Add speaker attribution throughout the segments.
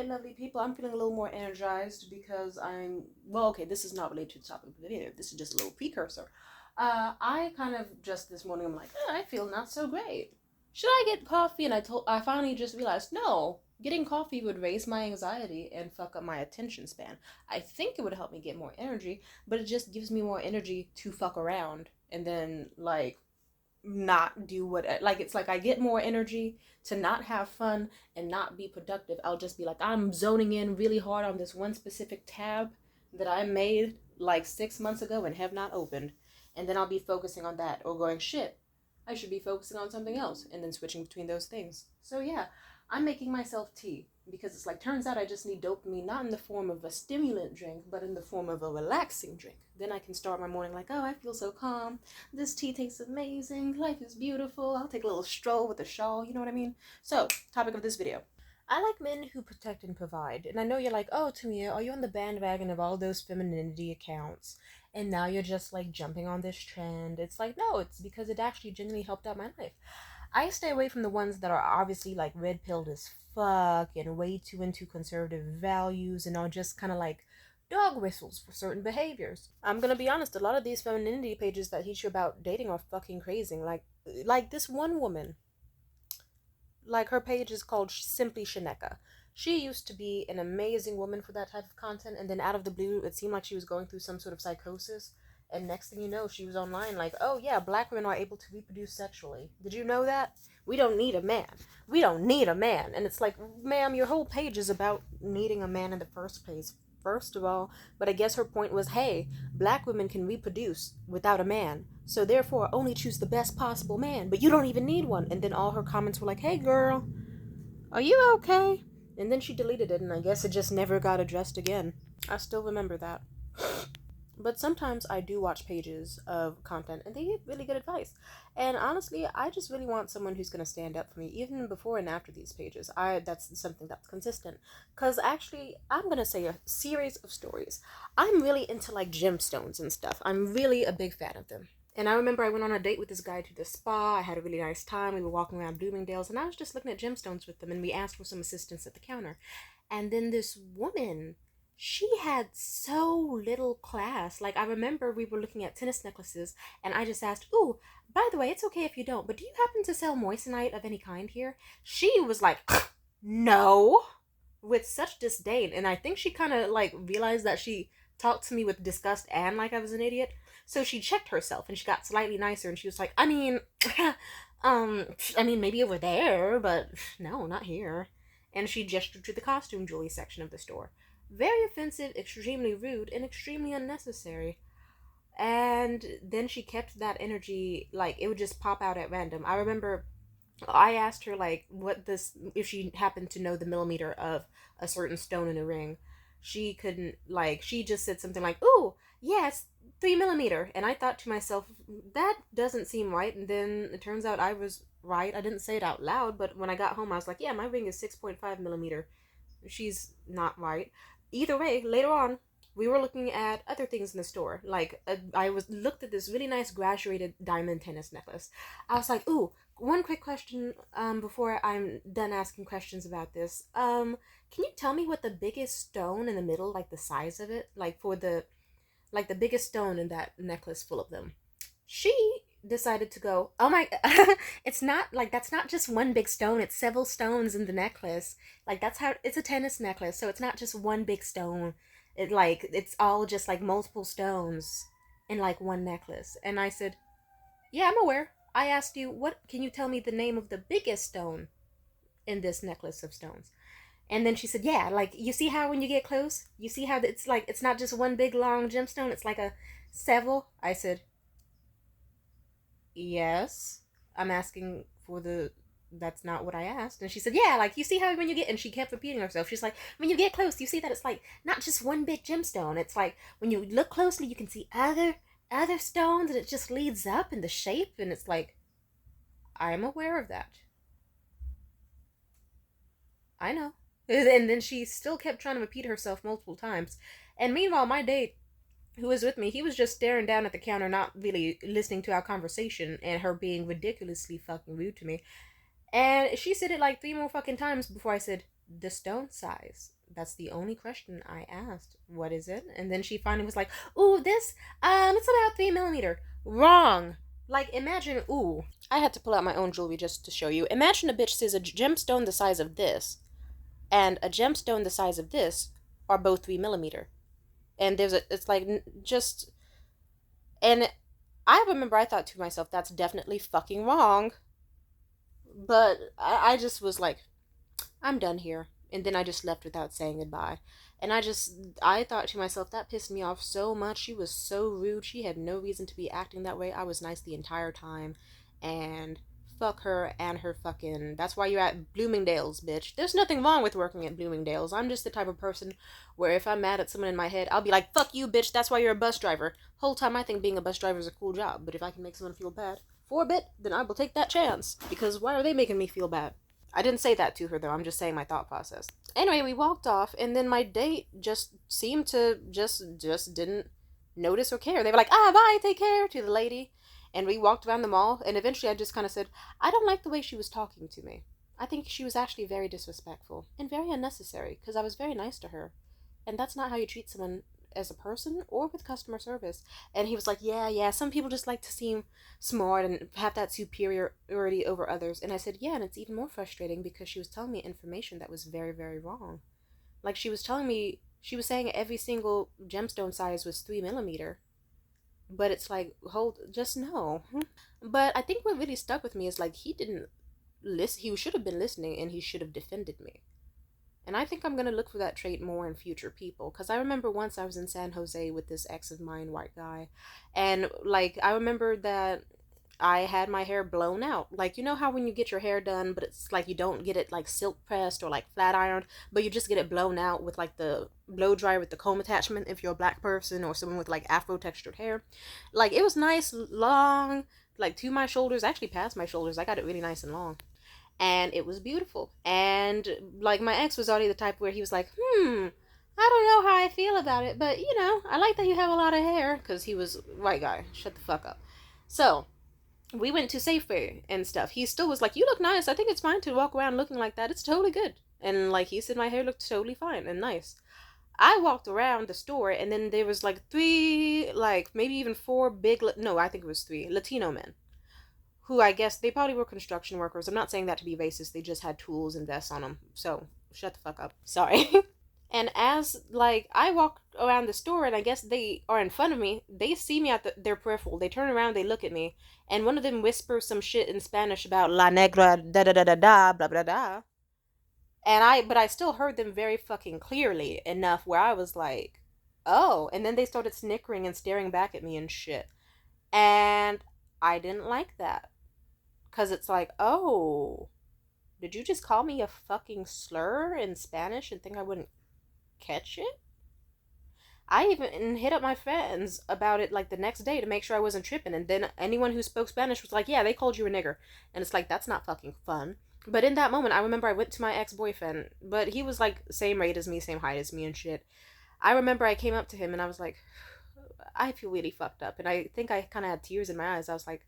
Speaker 1: right, lovely people. I'm feeling a little more energized because well, okay, this is not related to the topic of the video. This is just a little precursor. I kind of just this morning, I'm like, I feel not so great. Should I get coffee? And I finally just realized, no, getting coffee would raise my anxiety and fuck up my attention span. I think it would help me get more energy, but it just gives me more energy to fuck around and then, like, not do what, like, it's like I get more energy to not have fun and not be productive. I'll just be like, I'm zoning in really hard on this one specific tab that I made like 6 months ago and have not opened, and then I'll be focusing on that, or going, shit, I should be focusing on something else, and then switching between those things. So yeah, I'm making myself tea because it's like, turns out I just need dopamine, not in the form of a stimulant drink, but in the form of a relaxing drink. Then I can start my morning like, oh, I feel so calm. This tea tastes amazing. Life is beautiful. I'll take a little stroll with a shawl. You know what I mean? So, topic of this video. I like men who protect and provide. And I know you're like, oh, Tamia, are you on the bandwagon of all those femininity accounts? And now you're just like jumping on this trend. It's like, no, it's because it actually genuinely helped out my life. I stay away from the ones that are obviously like red pilled as fuck and way too into conservative values and are just kind of like dog whistles for certain behaviors. I'm gonna be honest, a lot of these femininity pages that teach you about dating are fucking crazy. Like this one woman, like her page is called Simply Shaneka. She used to be an amazing woman for that type of content, and then out of the blue, it seemed like she was going through some sort of psychosis. And next thing you know, she was online like, oh yeah, black women are able to reproduce sexually. Did you know that? We don't need a man. We don't need a man. And it's like, ma'am, your whole page is about needing a man in the first place. First of all, but I guess her point was, hey, black women can reproduce without a man, so therefore only choose the best possible man, but you don't even need one. And then all her comments were like, hey girl, are you okay? And then she deleted it, and I guess it just never got addressed again. I still remember that. But sometimes I do watch pages of content and they give really good advice. And honestly, I just really want someone who's going to stand up for me, even before and after these pages. That's something that's consistent. Because actually, I'm going to say a series of stories. I'm really into like gemstones and stuff. I'm really a big fan of them. And I remember I went on a date with this guy to the spa. I had a really nice time. We were walking around Bloomingdale's and I was just looking at gemstones with them, and we asked for some assistance at the counter. And then this woman, she had so little class. Like, I remember we were looking at tennis necklaces, and I just asked, ooh, by the way, it's okay if you don't, but do you happen to sell moissanite of any kind here? She was like, no, with such disdain. And I think she kind of, like, realized that she talked to me with disgust and like I was an idiot. So she checked herself, and she got slightly nicer, and she was like, I mean, maybe over there, but no, not here. And she gestured to the costume jewelry section of the store. Very offensive, extremely rude, and extremely unnecessary. And then she kept that energy, like, it would just pop out at random. I remember I asked her, like, if she happened to know the millimeter of a certain stone in a ring. She couldn't, like, she just said something like, ooh, yes, 3 millimeter. And I thought to myself, that doesn't seem right. And then it turns out I was right. I didn't say it out loud, but when I got home, I was like, yeah, my ring is 6.5 millimeter. She's not right. Either way, later on, we were looking at other things in the store. Like, I looked at this really nice graduated diamond tennis necklace. I was like, ooh, one quick question before I'm done asking questions about this. Can you tell me what the biggest stone in the middle, like the size of it, like the biggest stone in that necklace full of them? She decided to go, oh my, it's not like, that's not just one big stone, it's several stones in the necklace. Like, that's how, it's a tennis necklace, so it's not just one big stone. It's all just like multiple stones in like one necklace. And I said, yeah, I'm aware. I asked you, what, can you tell me the name of the biggest stone in this necklace of stones? And then she said, yeah, like, you see how when you get close, you see how it's like, it's not just one big long gemstone, it's like a several. I said, yes, I'm asking for that's not what I asked. And she said, yeah, like, you see how when you get, and she kept repeating herself. She's like, when you get close, you see that it's like not just one big gemstone. It's like when you look closely, you can see other stones, and it just leads up in the shape. And it's like, I'm aware of that. I know. And then she still kept trying to repeat herself multiple times. And meanwhile, my date, who was with me, he was just staring down at the counter, not really listening to our conversation, and her being ridiculously fucking rude to me. And she said it like 3 more fucking times before I said, the stone size. That's the only question I asked. What is it? And then she finally was like, ooh, this, it's about 3 millimeter. Wrong. Like, imagine, ooh. I had to pull out my own jewelry just to show you. Imagine a bitch says a gemstone the size of this and a gemstone the size of this are both 3 millimeter. And it's like, just, and I remember I thought to myself, that's definitely fucking wrong. But I just was like, I'm done here. And then I just left without saying goodbye. And I thought to myself, that pissed me off so much. She was so rude. She had no reason to be acting that way. I was nice the entire time. And fuck her and her fucking. That's why you're at Bloomingdale's, bitch. There's nothing wrong with working at Bloomingdale's. I'm just the type of person where if I'm mad at someone in my head, I'll be like, fuck you, bitch. That's why you're a bus driver. Whole time I think being a bus driver is a cool job. But if I can make someone feel bad for a bit, then I will take that chance. Because why are they making me feel bad? I didn't say that to her though. I'm just saying my thought process. Anyway, we walked off, and then my date just seemed to just didn't notice or care. They were like, "Ah, bye, take care," to the lady, and we walked around the mall. And eventually, I just kind of said, "I don't like the way she was talking to me. I think she was actually very disrespectful and very unnecessary because I was very nice to her, and that's not how you treat someone." As a person or with customer service. And he was like, yeah, some people just like to seem smart and have that superiority over others. And I said, yeah, and it's even more frustrating because she was telling me information that was very, very wrong. Like, she was saying every single gemstone size was 3 millimeter. But it's like, just no. But I think what really stuck with me is like, he didn't listen. He should have been listening, and he should have defended me. And I think I'm going to look for that trait more in future people. Because I remember once I was in San Jose with this ex of mine, white guy. And, like, I remember that I had my hair blown out. Like, you know how when you get your hair done, but it's like you don't get it, like, silk pressed or, like, flat ironed, but you just get it blown out with, like, the blow dryer with the comb attachment if you're a black person or someone with, like, afro textured hair. Like, it was nice, long, like, to my shoulders. Actually, past my shoulders. I got it really nice and long, and it was beautiful. And like, my ex was already the type where he was like, I don't know how I feel about it, but I like that you have a lot of hair, because he was white guy. Shut the fuck up. So we went to Safeway and stuff. He still was like, you look nice. I think it's fine to walk around looking like that. It's totally good. And like, he said my hair looked totally fine and nice. I walked around the store, and then there was like three, like maybe even four big, no, I think it was three Latino men who, I guess they probably were construction workers. I'm not saying that to be racist. They just had tools and vests on them. So shut the fuck up. Sorry. And as like I walk around the store, and I guess they are in front of me, they see me at their peripheral. They turn around, they look at me, and one of them whispers some shit in Spanish about la negra da da da da da blah blah da. But I still heard them very fucking clearly enough where I was like, oh. And then they started snickering and staring back at me and shit. And I didn't like that. Because it's like, oh, did you just call me a fucking slur in Spanish and think I wouldn't catch it? I even hit up my friends about it like the next day to make sure I wasn't tripping. And then anyone who spoke Spanish was like, yeah, they called you a nigger. And it's like, that's not fucking fun. But in that moment, I remember I went to my ex-boyfriend, but he was like same rate as me, same height as me and shit. I remember I came up to him and I was like, I feel really fucked up. And I think I kind of had tears in my eyes. I was like,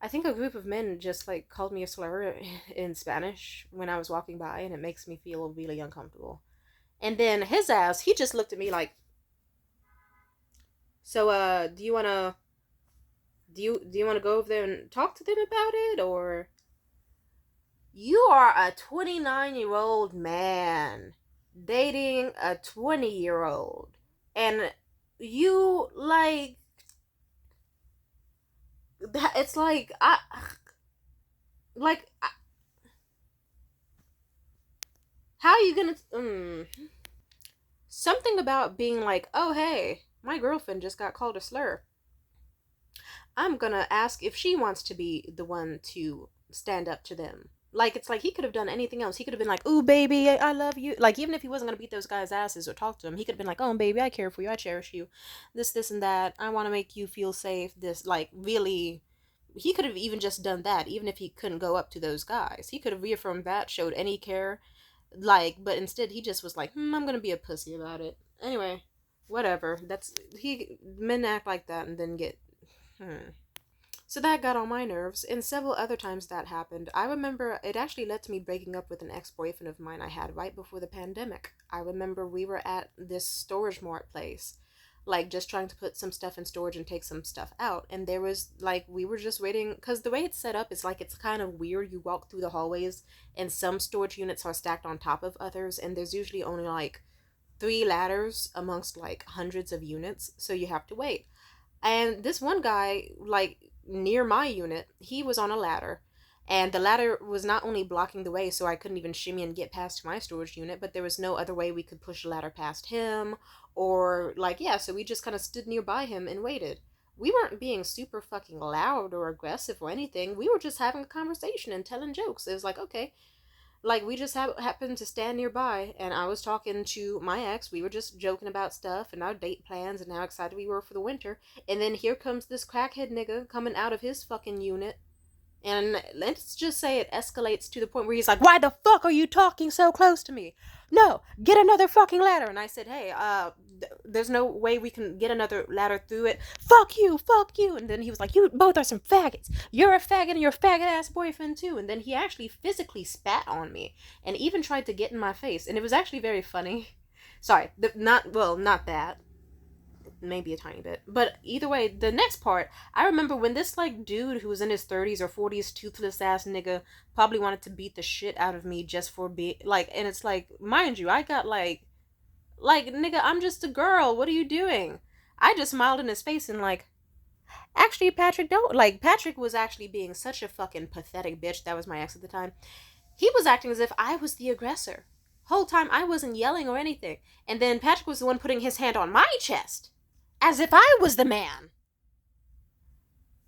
Speaker 1: I think a group of men just like called me a slur in Spanish when I was walking by, and it makes me feel really uncomfortable. And then his ass, he just looked at me like, so do you wanna go over there and talk to them about it, or you are a 29-year-old man dating a 20-year-old, and you like that? It's like how are you gonna something about being like, oh hey, my girlfriend just got called a slur, I'm gonna ask if she wants to be the one to stand up to them. Like, it's like he could have done anything else. He could have been like, ooh baby, I love you. Like, even if he wasn't gonna beat those guys' asses or talk to them, he could have been like, oh baby, I care for you, I cherish you, this and that, I want to make you feel safe, this, like, really. He could have even just done that, even if he couldn't go up to those guys. He could have reaffirmed that, showed any care, like, but instead he just was like, I'm gonna be a pussy about it. Anyway, whatever. Men act like that and then get So that got on my nerves, and several other times that happened. I remember it actually led to me breaking up with an ex-boyfriend of mine I had right before the pandemic. I remember we were at this storage mart place, like just trying to put some stuff in storage and take some stuff out, and there was like we were just waiting because the way it's set up is like it's kind of weird. You walk through the hallways, and some storage units are stacked on top of others, and there's usually only like three ladders amongst like hundreds of units, so you have to wait. And this one guy, like near my unit, he was on a ladder. And the ladder was not only blocking the way, so I couldn't even shimmy and get past my storage unit, but there was no other way we could push the ladder past him. Or, like, yeah, so we just kind of stood nearby him and waited. We weren't being super fucking loud or aggressive or anything. We were just having a conversation and telling jokes. It was like, okay, like we just happened to stand nearby, and I was talking to my ex. We were just joking about stuff and our date plans and how excited we were for the winter. And then here comes this crackhead nigga coming out of his fucking unit, and let's just say it escalates to the point where he's like, "Why the fuck are you talking so close to me? No, get another fucking ladder." And I said, "Hey, there's no way we can get another ladder through it. Fuck you, fuck you." And then he was like, "You both are some faggots. You're a faggot and your faggot ass boyfriend too." And then he actually physically spat on me and even tried to get in my face. And it was actually very funny. Sorry, not that, maybe a tiny bit, but either way, the next part, I remember when this like dude who was in his 30s or 40s, toothless ass nigga, probably wanted to beat the shit out of me just for being like, and it's like, mind you, I got like nigga, I'm just a girl, what are you doing? I just smiled in his face and like, actually, Patrick, don't, like, Patrick was actually being such a fucking pathetic bitch. That was my ex at the time. He was acting as if I was the aggressor whole time. I wasn't yelling or anything, and then Patrick was the one putting his hand on my chest as if I was the man.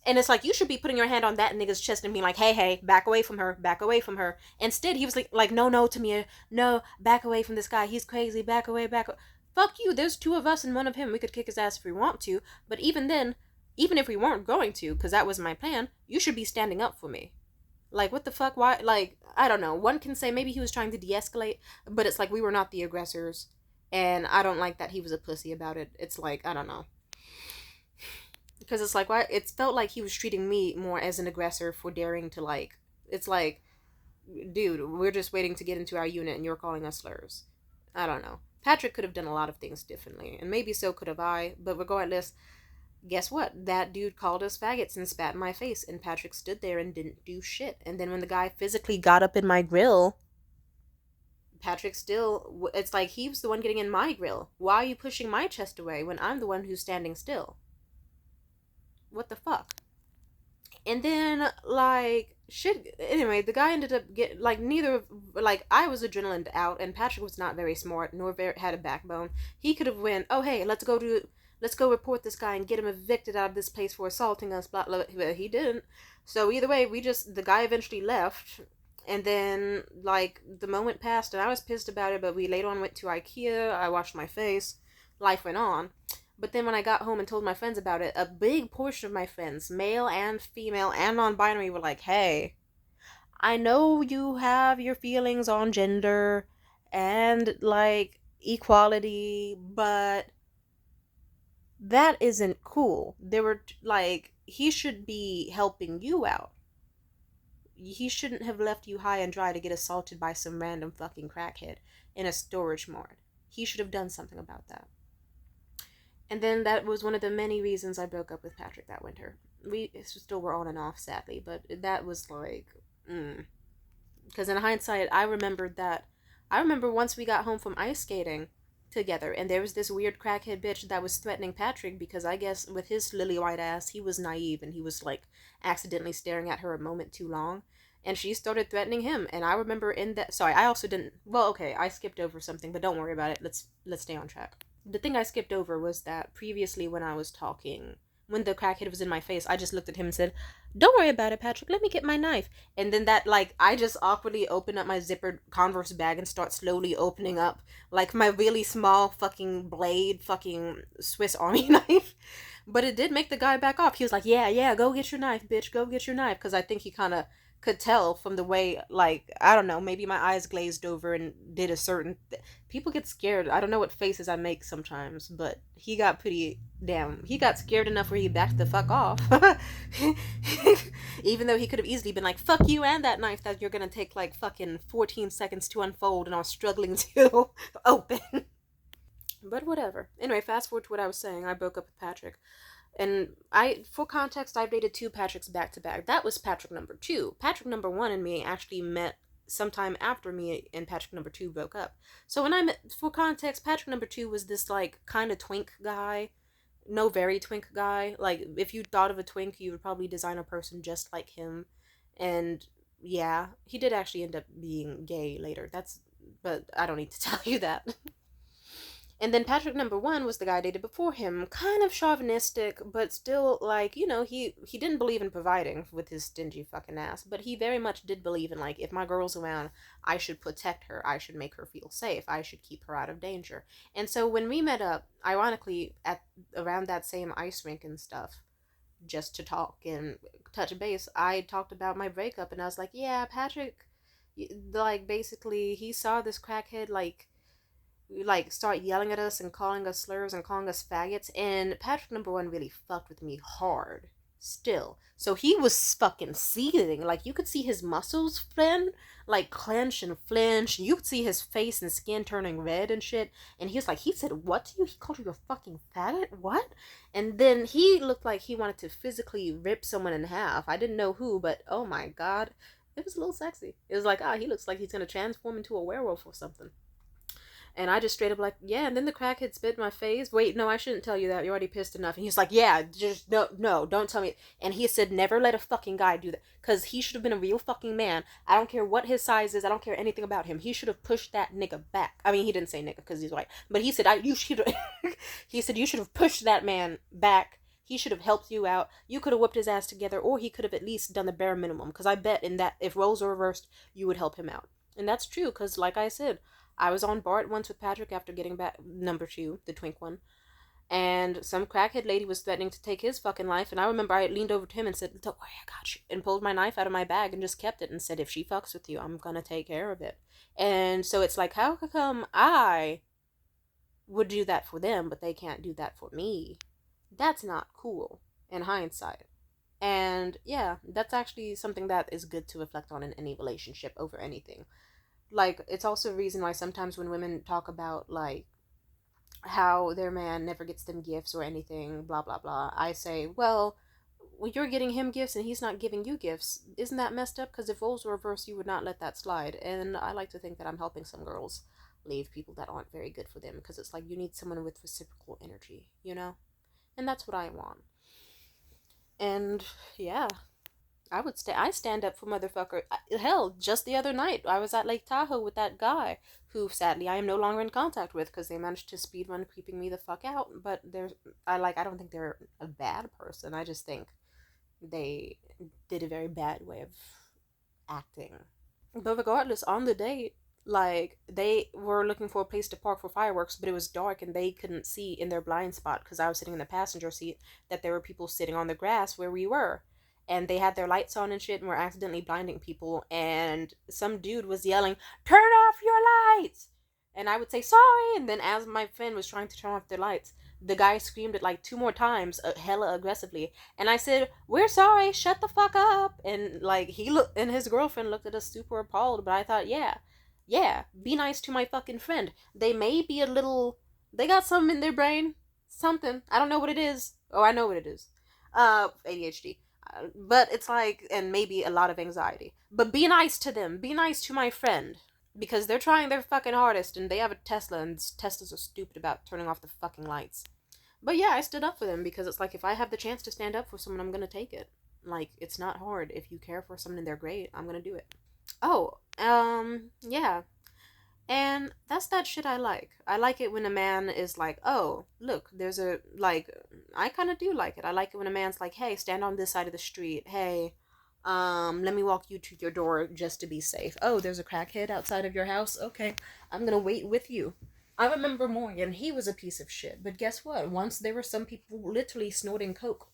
Speaker 1: And it's like, you should be putting your hand on that nigga's chest and being like, hey, hey, back away from her, back away from her. Instead, he was like no, no, Tamia, no, back away from this guy. He's crazy, back away, back away. Fuck you, there's two of us and one of him. We could kick his ass if we want to. But even then, even if we weren't going to, because that was my plan, you should be standing up for me. Like, what the fuck? Why? Like, I don't know. One can say maybe he was trying to de-escalate, but it's like we were not the aggressors. And I don't like that he was a pussy about it. It's like, I don't know. Because it's like, why? It felt like he was treating me more as an aggressor for daring to, like, it's like, dude, we're just waiting to get into our unit and you're calling us slurs. I don't know. Patrick could have done a lot of things differently, and maybe so could have I, but regardless, guess what? That dude called us faggots and spat in my face, and Patrick stood there and didn't do shit. And then when the guy physically got up in my grill, Patrick still, it's like he was the one getting in my grill. Why are you pushing my chest away when I'm the one who's standing still? What the fuck? And then, like, shit, anyway, the guy ended up I was adrenaline out, and Patrick was not very smart, nor had a backbone. He could have went, oh, hey, let's go report this guy and get him evicted out of this place for assaulting us, blah, blah, but he didn't. So either way, the guy eventually left, and then, like, the moment passed, and I was pissed about it, but we later on went to IKEA, I washed my face, life went on. But then when I got home and told my friends about it, a big portion of my friends, male and female and non-binary, were like, hey, I know you have your feelings on gender and, like, equality, but that isn't cool. They were like, he should be helping you out. He shouldn't have left you high and dry to get assaulted by some random fucking crackhead in a storage mart. He should have done something about that. And then that was one of the many reasons I broke up with Patrick that winter. We still were on and off, sadly, but that was like, because in hindsight, I remember once we got home from ice skating together, and there was this weird crackhead bitch that was threatening Patrick because I guess with his lily white ass, he was naive and he was like accidentally staring at her a moment too long. And she started threatening him, and I remember I also didn't, well, okay, I skipped over something, but don't worry about it, let's stay on track. The thing I skipped over was that previously when I was talking, when the crackhead was in my face, I just looked at him and said, don't worry about it, Patrick, let me get my knife. And then I just awkwardly opened up my zippered Converse bag and start slowly opening up, like, my really small fucking blade fucking Swiss Army knife. But it did make the guy back off. He was like, yeah, go get your knife, bitch, go get your knife. Because I think he kind of could tell from the way, like, I don't know, maybe my eyes glazed over and did a certain people get scared. I don't know what faces I make sometimes, but he got pretty damn, he got scared enough where he backed the fuck off. Even though he could have easily been like, fuck you and that knife that you're gonna take like fucking 14 seconds to unfold and I was struggling to open. But whatever. Anyway, fast forward to what I was saying. I broke up with Patrick. And for context, I've dated two Patricks back to back. That was Patrick number two. Patrick number one and me actually met sometime after me and Patrick number two broke up. So when I met, for context, Patrick number two was this like kind of twink guy. No, very twink guy. Like, if you thought of a twink, you would probably design a person just like him. And yeah, he did actually end up being gay later. But I don't need to tell you that. And then Patrick number one was the guy I dated before him, kind of chauvinistic, but still, like, he didn't believe in providing with his stingy fucking ass, but he very much did believe in, like, if my girl's around, I should protect her, I should make her feel safe, I should keep her out of danger. And so when we met up, ironically, at around that same ice rink and stuff, just to talk and touch base, I talked about my breakup, and I was like, yeah, Patrick, like, basically, he saw this crackhead, like start yelling at us and calling us slurs and calling us faggots, and Patrick number one really fucked with me hard still. So he was fucking seething. Like, you could see his muscles like clench and flinch. You could see his face and skin turning red and shit. And he was like, he said what to you? He called you a fucking faggot? What? And then he looked like he wanted to physically rip someone in half. I didn't know who, but oh my god, it was a little sexy. It was like, he looks like he's gonna transform into a werewolf or something. And I just straight up like, yeah, and then the crackhead spit in my face. Wait, no, I shouldn't tell you that. You're already pissed enough. And he's like, yeah, just, no, don't tell me. And he said, never let a fucking guy do that. Because he should have been a real fucking man. I don't care what his size is. I don't care anything about him. He should have pushed that nigga back. I mean, he didn't say nigga because he's white. But he said, you should he said, you should have pushed that man back. He should have helped you out. You could have whipped his ass together. Or he could have at least done the bare minimum. Because I bet in that, if roles were reversed, you would help him out. And that's true. Because like I said, I was on BART once with Patrick after getting back number two, the twink one, and some crackhead lady was threatening to take his fucking life, and I remember I leaned over to him and said, don't worry, I got you, and pulled my knife out of my bag and just kept it and said, if she fucks with you, I'm gonna take care of it. And so it's like, how come I would do that for them, but they can't do that for me? That's not cool, in hindsight. And yeah, that's actually something that is good to reflect on in any relationship over anything. Like, it's also a reason why sometimes when women talk about like how their man never gets them gifts or anything, blah blah blah, I say, well, you're getting him gifts and he's not giving you gifts. Isn't that messed up? Because if roles were reversed, you would not let that slide. And I like to think that I'm helping some girls leave people that aren't very good for them, because it's like you need someone with reciprocal energy, and that's what I want. And yeah, I stand up for motherfucker. Hell, just the other night, I was at Lake Tahoe with that guy who, sadly, I am no longer in contact with because they managed to speedrun creeping me the fuck out. But I don't think they're a bad person. I just think they did a very bad way of acting. But regardless, on the date, like, they were looking for a place to park for fireworks, but it was dark and they couldn't see in their blind spot because I was sitting in the passenger seat that there were people sitting on the grass where we were. And they had their lights on and shit and were accidentally blinding people. And some dude was yelling, turn off your lights! And I would say, sorry! And then as my friend was trying to turn off their lights, the guy screamed it like 2 more times, hella aggressively. And I said, we're sorry, shut the fuck up! And like, and his girlfriend looked at us super appalled, but I thought, yeah, be nice to my fucking friend. They may be they got something in their brain. Something. I don't know what it is. Oh, I know what it is. ADHD. But it's like, and maybe a lot of anxiety. But be nice to them. Be nice to my friend. Because they're trying their fucking hardest and they have a Tesla and Teslas are stupid about turning off the fucking lights. But yeah, I stood up for them because it's like, if I have the chance to stand up for someone, I'm gonna take it. Like, it's not hard. If you care for someone and they're great, I'm gonna do it. Oh, yeah. And that's that shit I like. I like it when a man is like, oh, look, I kind of do like it. I like it when a man's like, hey, stand on this side of the street. Hey, let me walk you to your door just to be safe. Oh, there's a crackhead outside of your house? Okay, I'm gonna wait with you. I remember Morgan, he was a piece of shit. But guess what? Once there were some people literally snorting coke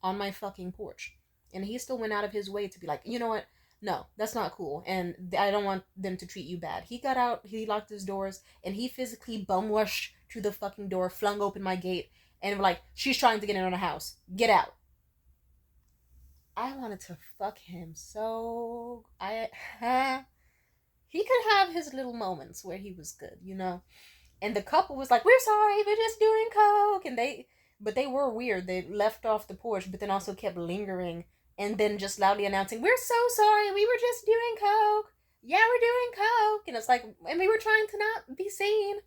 Speaker 1: on my fucking porch. And he still went out of his way to be like, you know what? No, that's not cool. And I don't want them to treat you bad. He got out, he locked his doors, and he physically bum rushed to the fucking door, flung open my gate, and like, she's trying to get in on the house. Get out. I wanted to fuck him so he could have his little moments where he was good, you know? And the couple was like, "We're sorry, we're just doing coke." And but they were weird. They left off the porch, but then also kept lingering, and then just loudly announcing, "We're so sorry, we were just doing coke. Yeah, we're doing coke." And it's like, and we were trying to not be seen.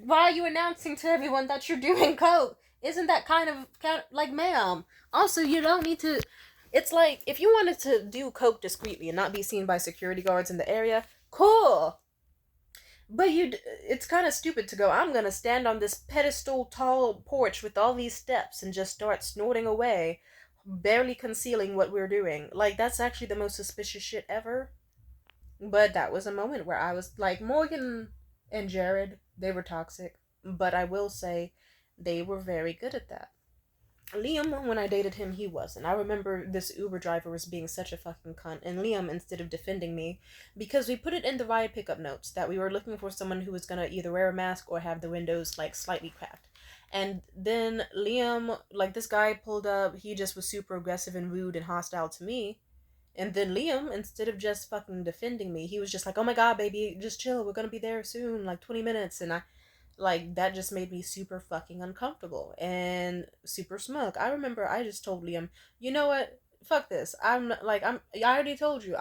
Speaker 1: Why are you announcing to everyone that you're doing coke? Isn't that kind of like, ma'am? Also, you don't need to. It's like, if you wanted to do coke discreetly and not be seen by security guards in the area, cool. But it's kind of stupid to go, "I'm gonna stand on this pedestal tall porch with all these steps and just start snorting away, barely concealing what we're doing." Like, that's actually the most suspicious shit ever. But that was a moment where I was like, Morgan and Jared, they were toxic. But I will say, they were very good at that. Liam, when I dated him, he wasn't. I remember this Uber driver was being such a fucking cunt, and Liam, instead of defending me, because we put it in the ride pickup notes that we were looking for someone who was gonna either wear a mask or have the windows like slightly cracked. And then Liam, like, this guy pulled up, he just was super aggressive and rude and hostile to me. And then Liam, instead of just fucking defending me, he was just like, "Oh my god, baby, just chill, we're gonna be there soon, like 20 minutes." And like, that just made me super fucking uncomfortable and super smug. I remember I just told Liam, "You know what? Fuck this. I already told you,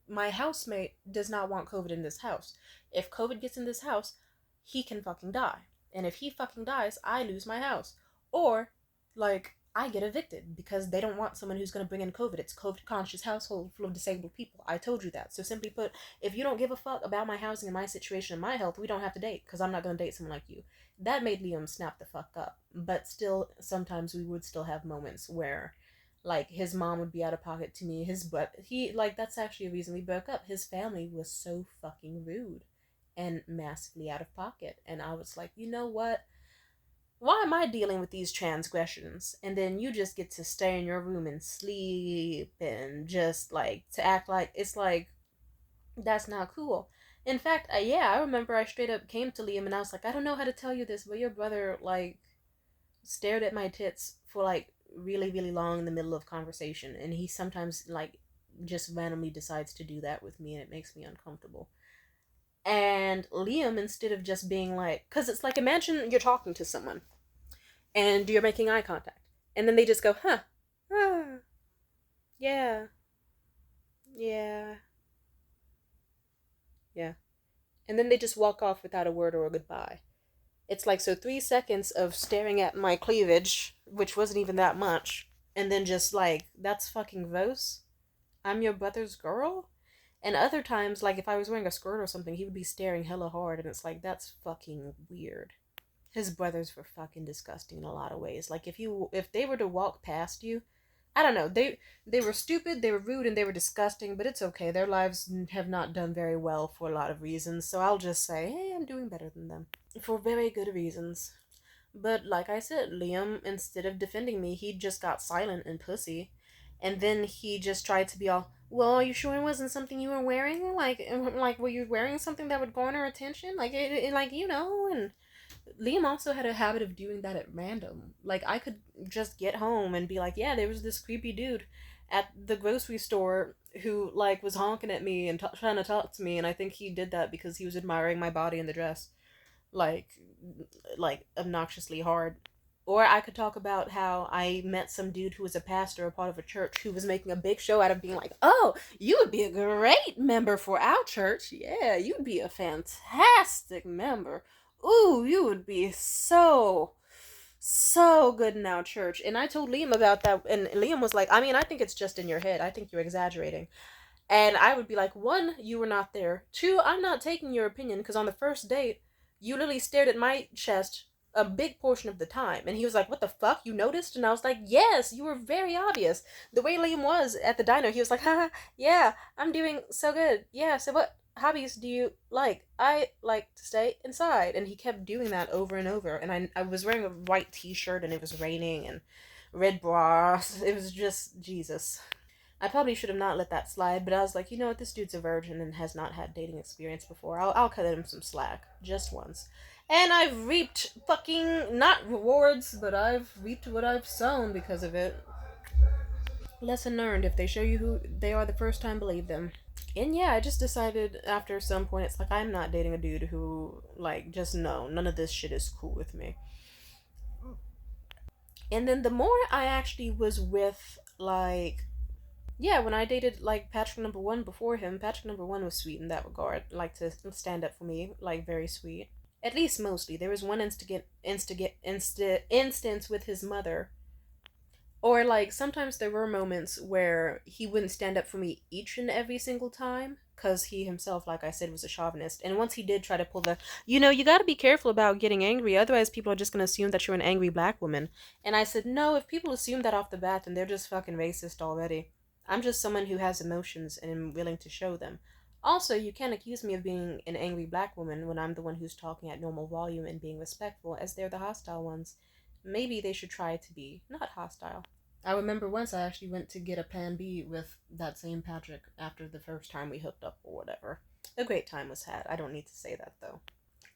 Speaker 1: my housemate does not want COVID in this house. If COVID gets in this house, he can fucking die. And if he fucking dies, I lose my house. Or, like, I get evicted because they don't want someone who's going to bring in COVID. It's COVID conscious household full of disabled people. I told you that. So simply put, if you don't give a fuck about my housing and my situation and my health, we don't have to date because I'm not going to date someone like you." That made Liam snap the fuck up. But still, sometimes we would still have moments where, like, his mom would be out of pocket to me. That's actually a reason we broke up. His family was so fucking rude and massively out of pocket. And I was like, you know what? Why am I dealing with these transgressions? And then you just get to stay in your room and sleep and just like to act like it's like, that's not cool. In fact, yeah, I remember I straight up came to Liam and I was like, "I don't know how to tell you this, but your brother like stared at my tits for like really, really long in the middle of conversation, and he sometimes like just randomly decides to do that with me, and it makes me uncomfortable." And Liam, instead of just being like, because it's like, imagine you're talking to someone and you're making eye contact, and then they just go, "Huh, ah, yeah, yeah, yeah," and then they just walk off without a word or a goodbye. It's like, so 3 seconds of staring at my cleavage, which wasn't even that much, and then just like, that's fucking gross. I'm your brother's girl? And other times, like if I was wearing a skirt or something, he would be staring hella hard, and it's like, that's fucking weird. His brothers were fucking disgusting in a lot of ways. Like, if they were to walk past you, I don't know, they were stupid, they were rude, and they were disgusting, but it's okay. Their lives have not done very well for a lot of reasons, so I'll just say, hey, I'm doing better than them. For very good reasons. But like I said, Liam, instead of defending me, he just got silent and pussy. And then he just tried to be all, "Well, are you sure it wasn't something you were wearing? Like, were you wearing something that would garner attention? Like, like, you know?" And Liam also had a habit of doing that at random. Like, I could just get home and be like, "Yeah, there was this creepy dude at the grocery store who, like, was honking at me and trying to talk to me," and I think he did that because he was admiring my body in the dress. Like, obnoxiously hard. Or I could talk about how I met some dude who was a pastor, a part of a church, who was making a big show out of being like, "Oh, you would be a great member for our church. Yeah, you'd be a fantastic member. Ooh, you would be so good in our church." And I told Liam about that, and Liam was like, "I mean, I think it's just in your head. I think you're exaggerating." And I would be like, one, you were not there. Two, I'm not taking your opinion because on the first date, you literally stared at my chest a big portion of the time. And he was like, "What the fuck? You noticed?" And I was like, "Yes, you were very obvious." The way Liam was at the diner, he was like, "Haha, yeah, I'm doing so good. Yeah, so what hobbies do you like?" "I like to stay inside." And he kept doing that over and over. And I was wearing a white t shirt and it was raining and red bras. It was just Jesus. I probably should have not let that slide, but I was like, you know what, this dude's a virgin and has not had dating experience before. I'll cut him some slack just once. And I've reaped fucking not rewards, but I've reaped what I've sown because of it. Lesson learned: if they show you who they are the first time, believe them. And yeah, I just decided after some point, it's like I'm not dating a dude who, like, just no, none of this shit is cool with me. And then the more I actually was with, like, yeah, when I dated, like, Patrick number one before him, Patrick number one was sweet in that regard. Like, to stand up for me, like, very sweet. At least mostly. There was one instance with his mother. Or, like, sometimes there were moments where he wouldn't stand up for me each and every single time, because he himself, like I said, was a chauvinist. And once he did try to pull the, you gotta be careful about getting angry, otherwise people are just gonna assume that you're an angry black woman. And I said, no, if people assume that off the bat, then they're just fucking racist already. I'm just someone who has emotions and am willing to show them. Also, you can't accuse me of being an angry black woman when I'm the one who's talking at normal volume and being respectful, as they're the hostile ones. Maybe they should try to be not hostile. I remember once I actually went to get a Plan B with that same Patrick after the first time we hooked up or whatever. A great time was had. I don't need to say that though.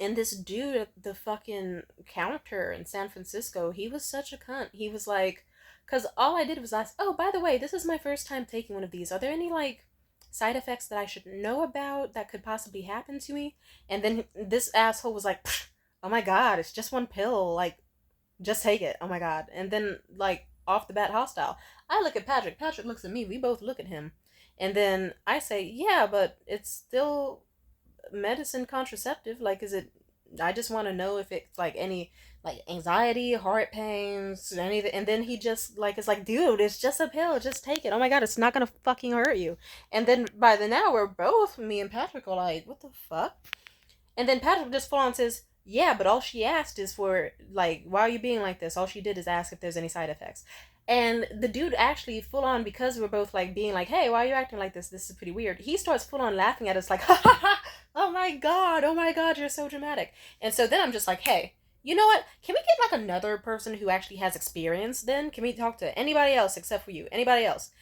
Speaker 1: And this dude at the fucking counter in San Francisco, he was such a cunt. He was like, because all I did was ask, oh, by the way, this is my first time taking one of these. Are there any, like, side effects that I should know about that could possibly happen to me? And then this asshole was like, oh my god, it's just one pill. Like, just take it. Oh my god. And then, like, off the bat hostile. I look at Patrick. Patrick looks at me. We both look at him. And then I say, yeah, but it's still medicine contraceptive. Like, is it. I just want to know if it's, like, any, like, anxiety, heart pains, anything. And then he just, like, is like, dude, it's just a pill. Just take it. Oh my god, it's not gonna fucking hurt you. And then by the now, we're both, me and Patrick, are like, what the fuck? And then Patrick just full on says, yeah, but all she asked is for, like, why are you being like this? All she did is ask if there's any side effects. And the dude actually full on, because we're both, like, being like, hey, why are you acting like this? This is pretty weird. He starts full on laughing at us like, ha ha ha, oh my god, you're so dramatic. And so then I'm just like, hey, you know what? Can we get, like, another person who actually has experience then? Can we talk to anybody else except for you? Anybody else?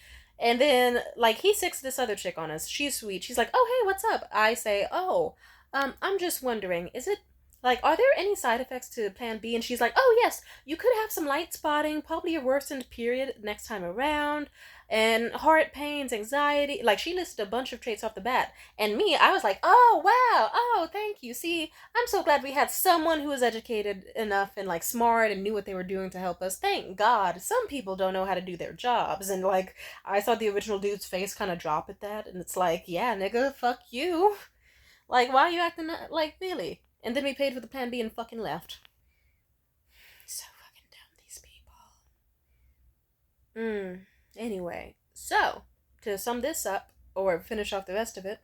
Speaker 1: And then, like, he sicks this other chick on us. She's sweet. She's like, oh, hey, what's up? I say, oh, I'm just wondering, is it, like, are there any side effects to Plan B? And she's like, oh, yes, you could have some light spotting, probably a worsened period next time around, and heart pains, anxiety. Like, she listed a bunch of traits off the bat. And me, I was like, oh, wow, oh, thank you. See, I'm so glad we had someone who was educated enough and, like, smart and knew what they were doing to help us. Thank God. Some people don't know how to do their jobs. And, like, I saw the original dude's face kind of drop at that. And it's like, yeah, nigga, fuck you. Like, why are you acting like really? And then we paid for the Plan B and fucking left. So fucking dumb, these people. Anyway, so, to sum this up, or finish off the rest of it,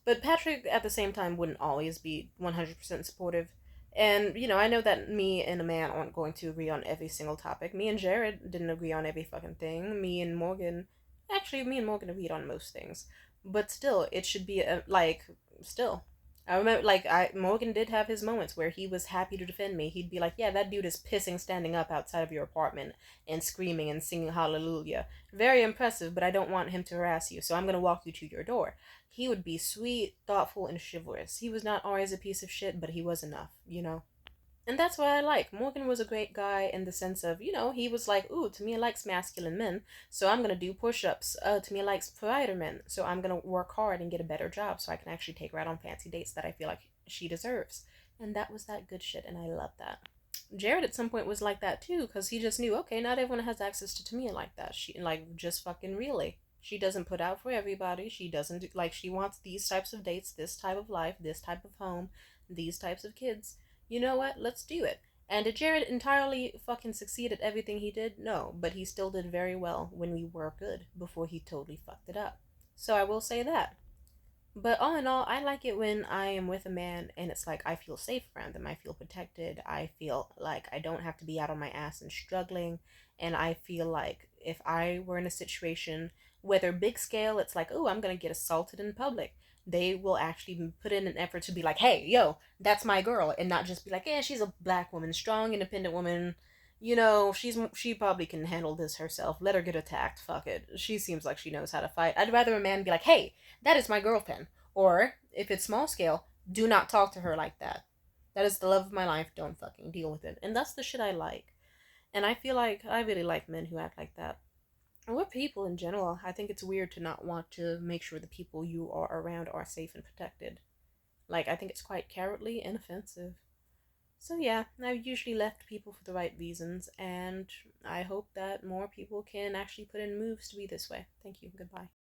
Speaker 1: but Patrick at the same time wouldn't always be 100% supportive. And, I know that me and a man aren't going to agree on every single topic. Me and Jared didn't agree on every fucking thing. Me and Morgan agreed on most things. But still, it should be, still. I remember, like, Morgan did have his moments where he was happy to defend me. He'd be like, yeah, that dude is pissing standing up outside of your apartment and screaming and singing hallelujah. Very impressive, but I don't want him to harass you, so I'm gonna walk you to your door. He would be sweet, thoughtful, and chivalrous. He was not always a piece of shit, but he was enough. And that's what I like. Morgan was a great guy in the sense of, he was like, ooh, Tamia likes masculine men, so I'm gonna do push-ups. Tamia likes provider men, so I'm gonna work hard and get a better job so I can actually take her out on fancy dates that I feel like she deserves. And that was that good shit, and I love that. Jared at some point was like that too, because he just knew, okay, not everyone has access to Tamia like that. She, like, just fucking really. She doesn't put out for everybody. She doesn't, she wants these types of dates, this type of life, this type of home, these types of kids. You know what? Let's do it. And did Jared entirely fucking succeed at everything he did? No, but he still did very well when we were good before he totally fucked it up. So I will say that. But all in all, I like it when I am with a man and it's like I feel safe around them. I feel protected. I feel like I don't have to be out on my ass and struggling. And I feel like if I were in a situation, whether big scale, it's like, oh, I'm going to get assaulted in public, they will actually put in an effort to be like, hey, yo, that's my girl, and not just be like, yeah, she's a black woman, strong, independent woman, You know, she probably can handle this herself. Let her get attacked. Fuck it. She seems like she knows how to fight. I'd rather a man be like, "Hey, that is my girlfriend," or if it's small scale, do not talk to her like that. That is the love of my life. Don't fucking deal with it. And that's the shit I like. And I feel like I really like men who act like that. Or people in general. I think it's weird to not want to make sure the people you are around are safe and protected. Like, I think it's quite cowardly and offensive. So, yeah, I've usually left people for the right reasons, and I hope that more people can actually put in moves to be this way. Thank you. Goodbye.